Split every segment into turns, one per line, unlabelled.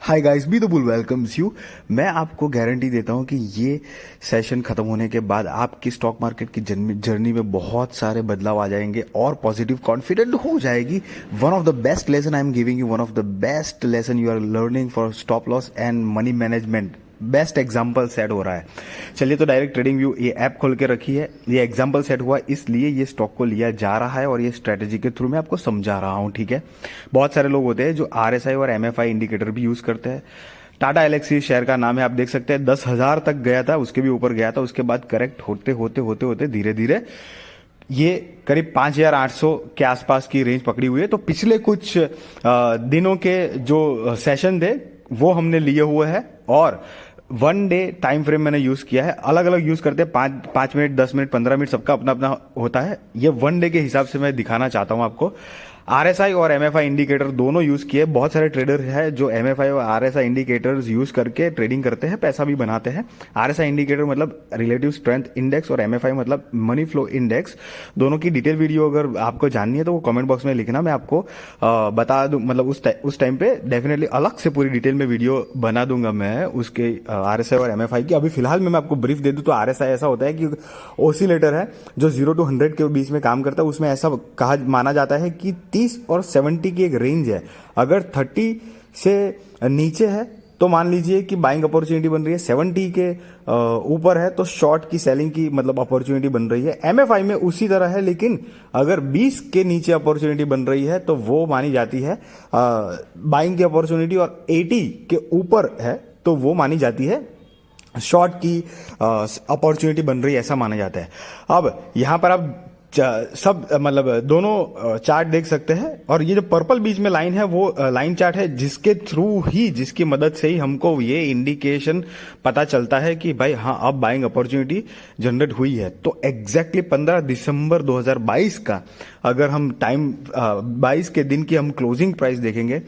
Hi guys, be the bull welcomes you. मैं आपको guarantee देता हूं कि ये सेशन खत्म होने के बाद आपकी स्टॉक मार्केट की जर्नी में बहुत सारे बदलाव आ जाएंगे और पॉजिटिव कॉन्फिडेंट हो जाएगी। One of the best lesson I am giving you, one of the best lesson you are learning for stop loss and money management. Best example set हो रहा है। चलिए तो डायरेक्ट ट्रेडिंग व्यू ये app खोल के रखी है। ये एग्जाम्पल सेट हुआ इसलिए ये स्टॉक को लिया जा रहा है और ये स्ट्रेटेजी के थ्रू मैं आपको समझा रहा हूं, ठीक है। बहुत सारे लोग होते हैं जो RSI और MFI इंडिकेटर भी यूज करते हैं। टाटा एलेक्सी शेयर का नाम है, आप देख सकते हैं 10,000 तक गया था, उसके भी ऊपर गया था। उसके बाद करेक्ट होते होते होते होते धीरे धीरे ये करीब 5,800 के आसपास की रेंज पकड़ी हुई है। तो पिछले कुछ दिनों के जो सेशन थे वो हमने लिए हुए हैं और 1 डे टाइम फ्रेम मैंने यूज किया है। अलग अलग यूज करते हैं, 5 मिनट, 10 मिनट, 15 मिनट, सबका अपना अपना होता है। ये 1 डे के हिसाब से मैं दिखाना चाहता हूं आपको। RSI और MFI इंडिकेटर दोनों यूज किए। बहुत सारे ट्रेडर हैं जो MFI और RSI इंडिकेटर्स यूज करके ट्रेडिंग करते हैं, पैसा भी बनाते हैं। RSI इंडिकेटर मतलब रिलेटिव स्ट्रेंथ इंडेक्स और MFI मतलब मनी फ्लो इंडेक्स। दोनों की डिटेल वीडियो अगर आपको जाननी है तो वो कमेंट बॉक्स में लिखना, मैं आपको बता दूं। मतलब उस टाइम पे डेफिनेटली अलग से पूरी डिटेल में वीडियो बना दूंगा मैं उसके RSI और MFI की। अभी फिलहाल में मैं आपको ब्रीफ दे दूं तो RSI ऐसा होता है कि ओसिलेटर है जो 0 to 100 के बीच में काम करता है। उसमें ऐसा कहा माना जाता है कि 30 और 70 की एक रेंज है। अगर 30 से नीचे है तो मान लीजिए कि बाइंग अपॉर्चुनिटी बन रही है, 70 के ऊपर है तो शॉर्ट की सेलिंग की मतलब अपॉर्चुनिटी बन रही है। MFI में उसी तरह है, लेकिन अगर 20 के नीचे अपॉर्चुनिटी बन रही है तो वो मानी जाती है बाइंग की अपॉर्चुनिटी, और 80 के ऊपर है तो वो मानी जाती है शॉर्ट की अपॉर्चुनिटी बन रही है, ऐसा माना जाता है। अब यहां पर आप सब मतलब दोनों चार्ट देख सकते हैं और ये जो पर्पल बीच में लाइन है वो लाइन चार्ट है जिसके थ्रू ही, जिसकी मदद से ही हमको ये इंडिकेशन पता चलता है कि भाई हाँ अब बाइंग अपॉर्चुनिटी जनरेट हुई है। तो एग्जैक्टली 15 दिसंबर 2022 का अगर हम टाइम 22 के दिन की हम क्लोजिंग प्राइस देखेंगे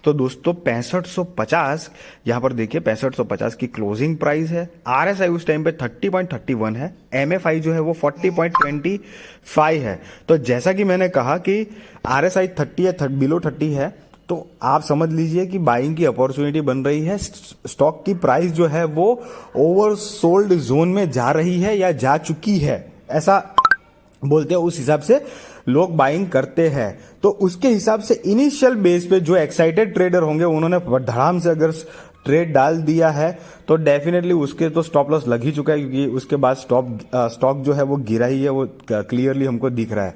तो दोस्तों 6550, यहां पर देखिए 6550 की क्लोजिंग प्राइस है। RSI उस टाइम पे 30.31 है, MFI जो है वो 40.25 है। तो जैसा कि मैंने कहा कि RSI 30 है, बिलो 30 है, तो आप समझ लीजिए कि बाइंग की अपॉर्चुनिटी बन रही है। स्टॉक की प्राइस जो है वो ओवरसोल्ड जोन में जा रही है या जा चुकी है, ऐसा बोलते हैं। उस हिसाब से लोग बाइंग करते हैं। तो उसके हिसाब से इनिशियल बेस पे जो एक्साइटेड ट्रेडर होंगे उन्होंने धड़ाम से अगर ट्रेड डाल दिया है तो डेफिनेटली उसके तो स्टॉप लॉस लग ही चुका है, क्योंकि उसके बाद स्टॉक जो है वो गिरा ही है, वो क्लियरली हमको दिख रहा है।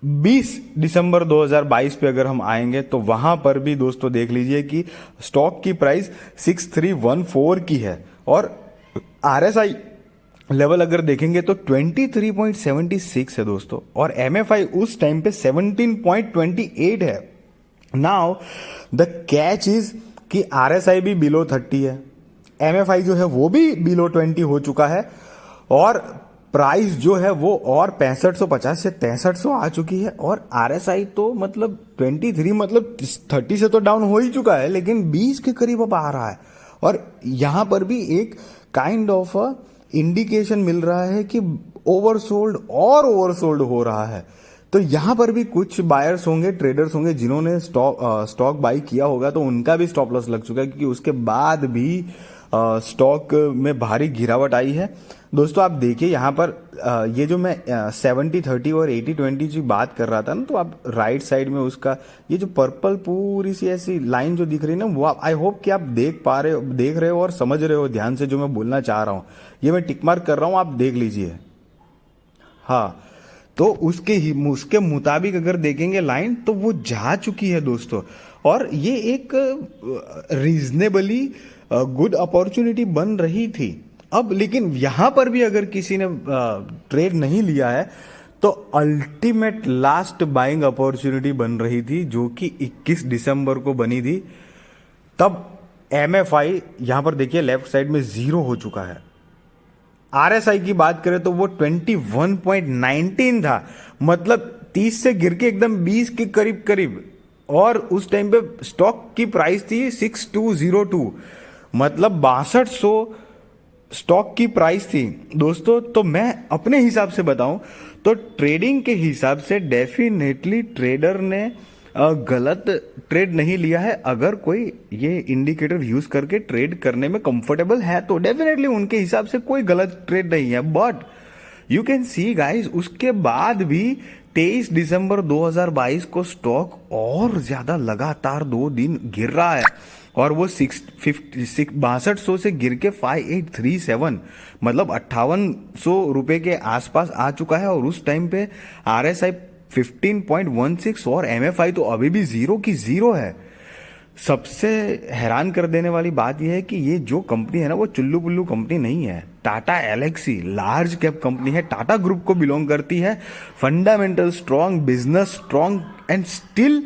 20 दिसंबर 2022 पे अगर हम आएंगे तो वहां पर भी दोस्तों देख लीजिए कि स्टॉक की प्राइस 6314 की है और RSI लेवल अगर देखेंगे तो 23.76 है दोस्तों, और MFI उस टाइम पे 17.28 है। नाउ द कैच इज कि RSI भी बिलो 30 है, MFI जो है वो भी बिलो 20 हो चुका है और प्राइस जो है वो और 6550 से 6300 आ चुकी है। और RSI तो मतलब 23 मतलब 30 से तो डाउन हो ही चुका है, लेकिन 20 के करीब अब आ रहा है। और यहां पर भी एक काइंड ऑफ इंडिकेशन मिल रहा है कि ओवरसोल्ड हो रहा है। तो यहां पर भी कुछ बायर्स होंगे, ट्रेडर्स होंगे जिन्होंने स्टॉक बाई किया होगा, तो उनका भी स्टॉप लॉस लग चुका है, क्योंकि उसके बाद भी स्टॉक में भारी गिरावट आई है। दोस्तों आप देखिए यहां पर ये जो मैं 70-30 और 80-20 की बात कर रहा था ना, तो आप राइट साइड में उसका ये जो पर्पल पूरी सी ऐसी लाइन जो दिख रही है ना, वो आई होप कि आप देख रहे हो और समझ रहे हो ध्यान से जो मैं बोलना चाह रहा हूं। ये मैं टिक मार्क कर रहा हूं, आप देख लीजिए। हाँ, तो उसके मुताबिक अगर देखेंगे लाइन तो वो जा चुकी है दोस्तों, और ये एक रीजनेबली गुड अपॉर्चुनिटी बन रही थी। अब लेकिन यहां पर भी अगर किसी ने ट्रेड नहीं लिया है तो अल्टीमेट लास्ट बाइंग अपॉर्चुनिटी बन रही थी जो कि 21 दिसंबर को बनी थी। तब MFI यहां पर देखिए लेफ्ट साइड में 0 हो चुका है। RSI की बात करें तो वो 21.19 था, मतलब 30 से गिर के एकदम 20 के करीब करीब, और उस टाइम पे स्टॉक की प्राइस थी 6202, मतलब 6200 स्टॉक की प्राइस थी दोस्तों। तो मैं अपने हिसाब से बताऊं तो ट्रेडिंग के हिसाब से डेफिनेटली ट्रेडर ने गलत ट्रेड नहीं लिया है। अगर कोई ये इंडिकेटर यूज करके ट्रेड करने में कंफर्टेबल है तो डेफिनेटली उनके हिसाब से कोई गलत ट्रेड नहीं है। But you can see guys, उसके बाद भी 23 दिसंबर 2022 को स्टॉक और ज्यादा लगातार 2 दिन गिर रहा है और वो 6200 से गिर के 5837 मतलब 5800 रुपए के आसपास आ चुका है। और उस टाइम पे RSI 15.16 और MFI तो अभी भी 0 की 0 है। सबसे हैरान कर देने वाली बात यह है कि ये जो कंपनी है ना, वो चुल्लू पुल्लू कंपनी नहीं है। Tata Elxsi large cap company है, टाटा ग्रुप को बिलोंग करती है। Fundamental strong, business strong, and still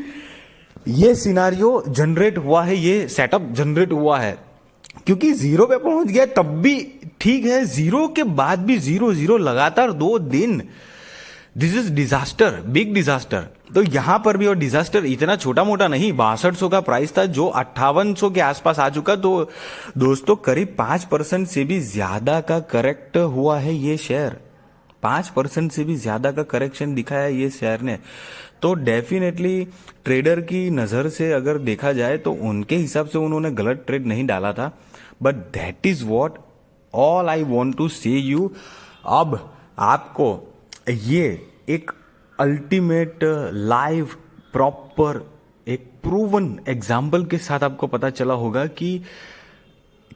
ये सिनारियो जनरेट हुआ है, ये सेटअप जनरेट हुआ है क्योंकि 0 पे पहुंच गया तब भी ठीक है, 0 के बाद भी 0 लगातार 2 दिन। This is disaster, big disaster. तो यहां पर भी, और डिजास्टर इतना छोटा मोटा नहीं, 6200 का प्राइस था जो 5800 के आसपास आ चुका। तो दोस्तों करीब 5% से भी ज्यादा का करेक्ट हुआ है ये शेयर। 5% से भी ज्यादा का करेक्शन दिखाया है ये शेयर ने। तो डेफिनेटली ट्रेडर की नजर से अगर देखा जाए तो उनके हिसाब से उन्होंने गलत ट्रेड नहीं डाला था। But that is what all I want to say you. अब आपको ये एक अल्टीमेट लाइव प्रॉपर एक प्रूवन एग्जाम्पल के साथ आपको पता चला होगा कि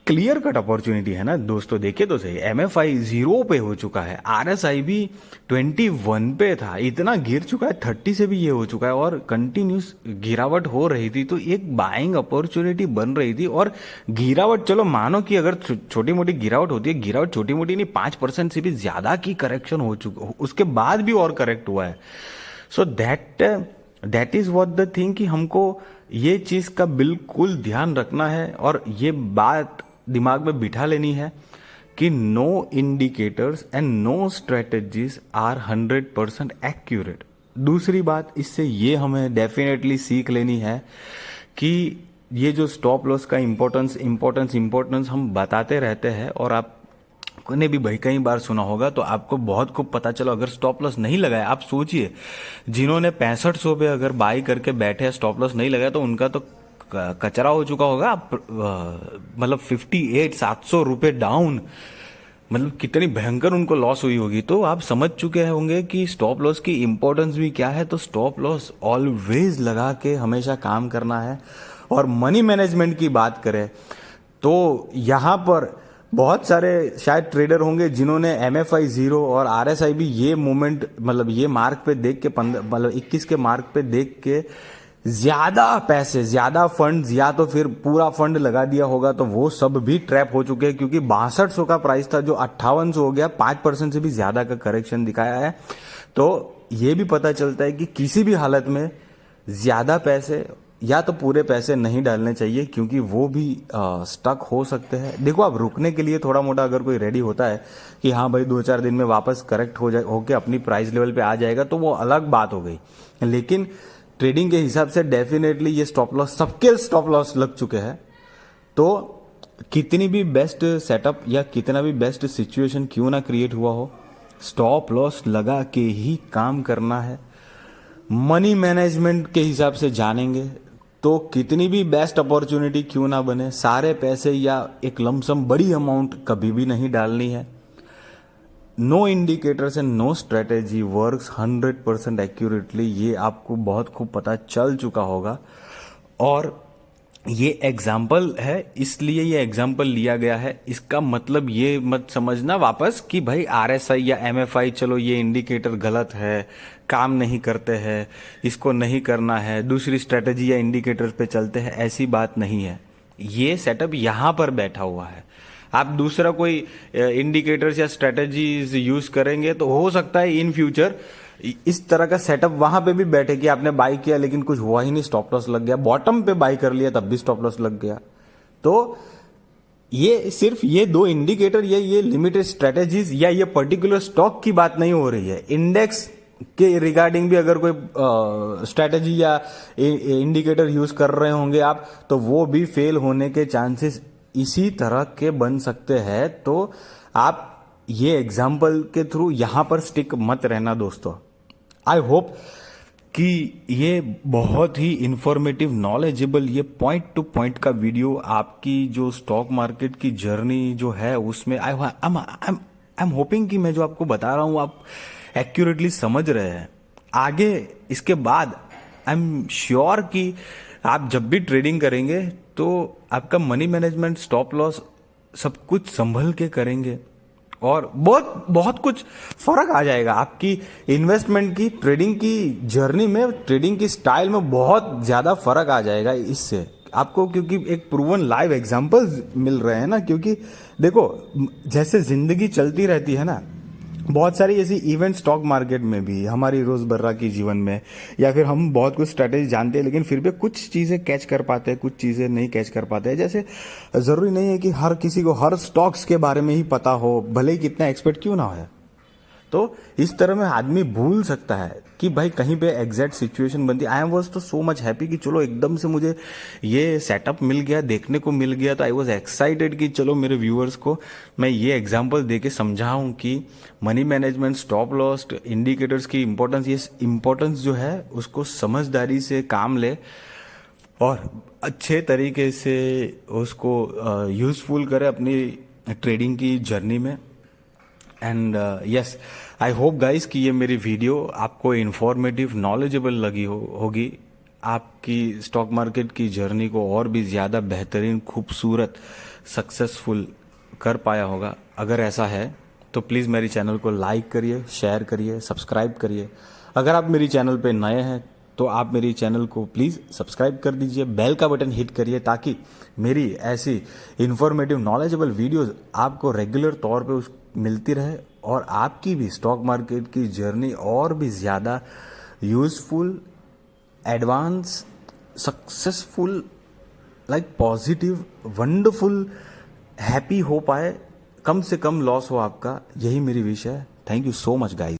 क्लियर कट अपॉर्चुनिटी है ना दोस्तों। देखिए तो सही, MFI 0 पे हो चुका है, RSI भी 21 पे था, इतना गिर चुका है, 30 से भी ये हो चुका है और कंटिन्यूस गिरावट हो रही थी। तो एक बाइंग अपॉर्चुनिटी बन रही थी। और गिरावट, चलो मानो कि अगर छोटी मोटी गिरावट होती है, गिरावट छोटी मोटी नहीं, 5% से भी ज्यादा की करेक्शन हो चुका, उसके बाद भी और करेक्ट हुआ है। So that is what the thing कि हमको ये चीज का बिल्कुल ध्यान रखना है और ये बात दिमाग में बिठा लेनी है कि no indicators and no strategies are 100% accurate. दूसरी बात, इससे ये हमें डेफिनेटली सीख लेनी है कि ये जो स्टॉप लॉस का इंपॉर्टेंस हम बताते रहते हैं और आपने भी भाई कई बार सुना होगा, तो आपको बहुत खूब पता चला। अगर स्टॉप लॉस नहीं लगाया, आप सोचिए जिन्होंने 6500 पे अगर बाई करके बैठे स्टॉप लॉस नहीं लगाया तो उनका तो कचरा हो चुका होगा। मतलब 700 रुपए डाउन, मतलब कितनी भयंकर उनको लॉस हुई होगी। तो आप समझ चुके होंगे कि स्टॉप लॉस की इंपॉर्टेंस भी क्या है। तो स्टॉप लॉस ऑलवेज लगा के हमेशा काम करना है। और मनी मैनेजमेंट की बात करें तो यहां पर बहुत सारे शायद ट्रेडर होंगे जिन्होंने MFI 0 और RSI भी ये मोमेंट, मतलब ये मार्क पे देख के 21 के मार्क पे देख के ज्यादा पैसे, ज्यादा फंड्स या तो फिर पूरा फंड लगा दिया होगा, तो वो सब भी ट्रैप हो चुके हैं क्योंकि 6200 का प्राइस था जो 5800 हो गया। 5% से भी ज्यादा का करेक्शन दिखाया है। तो ये भी पता चलता है कि किसी भी हालत में ज्यादा पैसे या तो पूरे पैसे नहीं डालने चाहिए क्योंकि वो भी स्टक हो सकते हैं। देखो, आप रुकने के लिए थोड़ा मोटा अगर कोई रेडी होता है कि हाँ भाई 2-4 दिन में वापस करेक्ट हो जाए, होके अपनी प्राइस लेवल पे आ जाएगा, तो वो अलग बात हो गई। लेकिन ट्रेडिंग के हिसाब से डेफिनेटली ये स्टॉप लॉस, सबके स्टॉप लॉस लग चुके हैं। तो कितनी भी बेस्ट सेटअप या कितना भी बेस्ट सिचुएशन क्यों ना क्रिएट हुआ हो, स्टॉप लॉस लगा के ही काम करना है। मनी मैनेजमेंट के हिसाब से जानेंगे तो कितनी भी बेस्ट अपॉर्चुनिटी क्यों ना बने, सारे पैसे या एक लमसम बड़ी अमाउंट कभी भी नहीं डालनी है। No indicators and no strategy works 100% accurately, ये आपको बहुत खूब पता चल चुका होगा। और ये एग्जाम्पल है, इसलिए ये एग्जाम्पल लिया गया है। इसका मतलब ये मत समझना वापस कि भाई RSI या MFI, चलो ये इंडिकेटर गलत है, काम नहीं करते हैं, इसको नहीं करना है, दूसरी स्ट्रेटेजी या इंडिकेटर पे चलते हैं, ऐसी बात नहीं है। ये सेटअप यहां पर बैठा हुआ है। आप दूसरा कोई इंडिकेटर्स या स्ट्रेटेजीज यूज करेंगे तो हो सकता है इन फ्यूचर इस तरह का सेटअप वहां पे भी बैठे कि आपने बाई किया लेकिन कुछ हुआ ही नहीं, स्टॉप लॉस लग गया, बॉटम पे बाई कर लिया तब भी स्टॉप लॉस लग गया। तो ये सिर्फ ये 2 इंडिकेटर या ये लिमिटेड स्ट्रेटेजीज या ये पर्टिकुलर स्टॉक की बात नहीं हो रही है। इंडेक्स के रिगार्डिंग भी अगर कोई स्ट्रेटेजी या इंडिकेटर यूज कर रहे होंगे आप, तो वो भी फेल होने के चांसेस इसी तरह के बन सकते हैं। तो आप ये एग्जाम्पल के थ्रू यहां पर स्टिक मत रहना दोस्तों। आई होप कि ये बहुत ही इंफॉर्मेटिव नॉलेजेबल ये पॉइंट टू पॉइंट का वीडियो आपकी जो स्टॉक मार्केट की जर्नी जो है उसमें आई एम होपिंग कि मैं जो आपको बता रहा हूँ आप एक्यूरेटली समझ रहे हैं। आगे इसके बाद आई एम श्योर कि आप जब भी ट्रेडिंग करेंगे तो आपका मनी मैनेजमेंट स्टॉप लॉस सब कुछ संभल के करेंगे और बहुत बहुत कुछ फर्क आ जाएगा आपकी इन्वेस्टमेंट की ट्रेडिंग की जर्नी में, ट्रेडिंग की स्टाइल में बहुत ज्यादा फर्क आ जाएगा इससे आपको, क्योंकि एक प्रूवन लाइव एग्जांपल्स मिल रहे हैं ना। क्योंकि देखो जैसे जिंदगी चलती रहती है ना, बहुत सारी ऐसी इवेंट स्टॉक मार्केट में भी हमारी रोजमर्रा की जीवन में, या फिर हम बहुत कुछ स्ट्रैटेजी जानते हैं लेकिन फिर भी कुछ चीजें कैच कर पाते हैं, कुछ चीजें नहीं कैच कर पाते हैं। जैसे जरूरी नहीं है कि हर किसी को हर स्टॉक्स के बारे में ही पता हो, भले ही कितना एक्सपर्ट क्यों ना हो। तो इस तरह में आदमी भूल सकता है कि भाई कहीं पे एग्जैक्ट सिचुएशन बनती। आई वॉज तो सो मच हैप्पी कि चलो एकदम से मुझे ये सेटअप मिल गया, देखने को मिल गया, तो आई वॉज एक्साइटेड कि चलो मेरे व्यूअर्स को मैं ये एग्जांपल देके समझाऊं कि money management, stop loss, indicators की इंपॉर्टेंस, ये इंपॉर्टेंस जो है उसको समझदारी से काम ले और अच्छे तरीके से उसको यूजफुल करे अपनी ट्रेडिंग की जर्नी में। And yes, I hope guys कि ये मेरी वीडियो आपको इन्फॉर्मेटिव, नॉलेजेबल लगी होगी, आपकी स्टॉक मार्केट की जर्नी को और भी ज़्यादा बेहतरीन, खूबसूरत, सक्सेसफुल कर पाया होगा। अगर ऐसा है तो प्लीज़ मेरी चैनल को लाइक करिए, शेयर करिए, सब्सक्राइब करिए। अगर आप मेरी चैनल पे नए हैं तो आप मेरी चैनल को प्लीज़ सब्सक्राइब कर दीजिए, बेल का बटन हिट करिए ताकि मेरी ऐसी इन्फॉर्मेटिव, नॉलेजेबल वीडियोस आपको रेगुलर तौर पे मिलती रहे और आपकी भी स्टॉक मार्केट की जर्नी और भी ज़्यादा useful, advance, successful, like positive, wonderful, happy हो पाए, कम से कम लॉस हो आपका। यही मेरी विश है। Thank you so much guys.